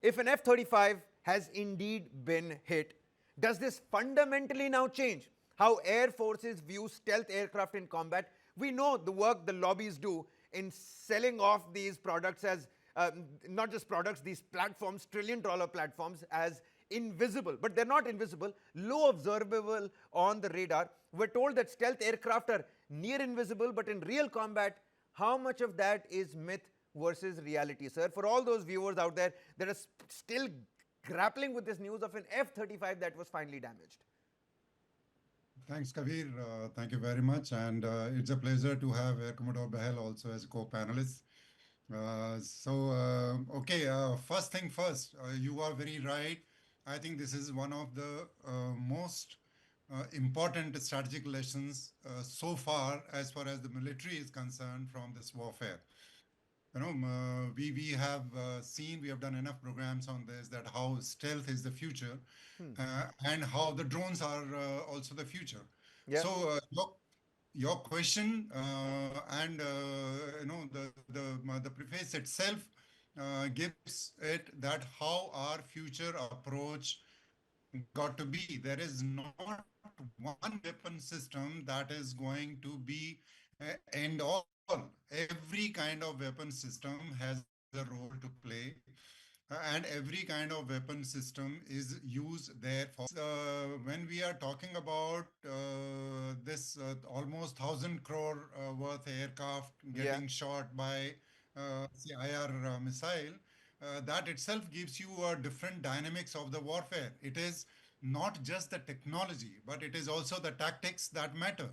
If an F-35 has indeed been hit, does this fundamentally now change how air forces view stealth aircraft in combat? We know the work the lobbies do in selling off these products as not just products, these platforms, trillion-dollar platforms, as invisible. But they're not invisible, low observable on the radar. We're told that stealth aircraft are near invisible, but in real combat, how much of that is myth versus reality, sir? For all those viewers out there that are still grappling with this news of an F-35 that was finally damaged. Thanks, Kabir. Thank you very much. And it's a pleasure to have Air Commodore Bahel also as a co-panelist. First thing first, you are very right. I think this is one of the most important strategic lessons so far as the military is concerned from this warfare. We have seen, we have done enough programs on this, that how stealth is the future, and how the drones are also the future. Yeah. So your question and the preface itself gives it that how our future approach got to be. There is not one weapon system that is going to be end all. Every kind of weapon system has a role to play, and every kind of weapon system is used there for. When we are talking about this almost 1,000 crore worth aircraft getting shot by the IR missile, that itself gives you a different dynamics of the warfare. It is not just the technology, but it is also the tactics that matter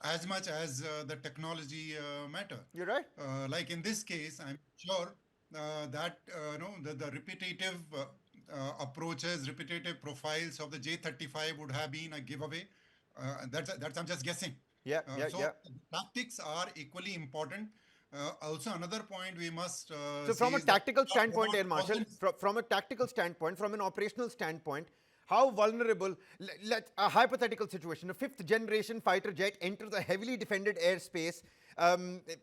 as much as the technology matter. You're right. Like in this case, I'm sure that the repetitive approaches, repetitive profiles of the J-35 would have been a giveaway. That's I'm just guessing. Tactics are equally important. Also, another point we must. So, from a tactical standpoint, Air Marshal, from a tactical standpoint, from an operational standpoint, how vulnerable, a hypothetical situation, a fifth-generation fighter jet enters a heavily defended airspace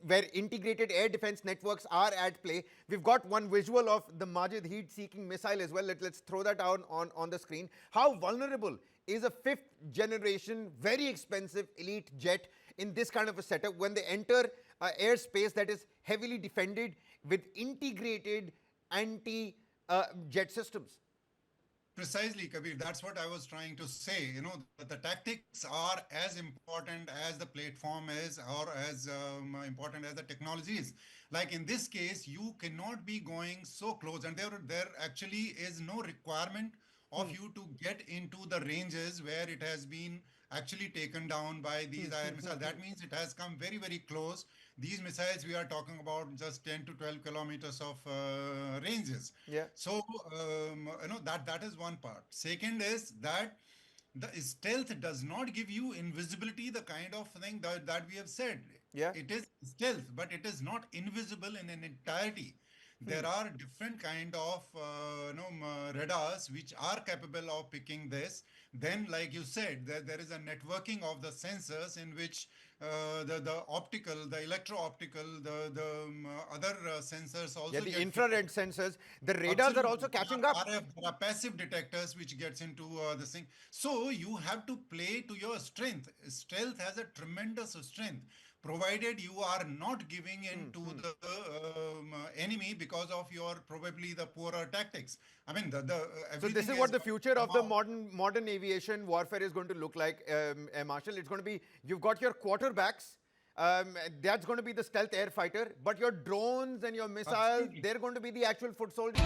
where integrated air defense networks are at play. We've got one visual of the Majid heat-seeking missile as well. Let's throw that out on the screen. How vulnerable is a fifth-generation, very expensive elite jet in this kind of a setup when they enter airspace that is heavily defended with integrated anti-jet systems? Precisely, Kabir. That's what I was trying to say. The tactics are as important as the platform is, or as important as the technology is. Like in this case, you cannot be going so close, and there actually is no requirement of you to get into the ranges where it has been actually taken down by these IR missiles. That means it has come very, very close. These missiles, we are talking about just 10 to 12 kilometers of ranges. Yeah. So, that is one part. Second is that the stealth does not give you invisibility, the kind of thing that we have said. Yeah. It is stealth, but it is not invisible in an entirety. There are different kind of radars which are capable of picking this. Then, like you said, there is a networking of the sensors in which the optical, the electro-optical, the other sensors also. Yeah, the infrared sensors, the radars are also catching up. There are passive detectors which gets into this thing. So you have to play to your strength. Stealth has a tremendous strength, provided you are not giving in to the enemy because of your probably the poorer tactics. I mean, so this is what the future of the modern aviation warfare is going to look like, Marshal. It's going to be, you've got your quarterbacks, that's going to be the stealth air fighter, but your drones and your missiles, they're going to be the actual foot soldiers.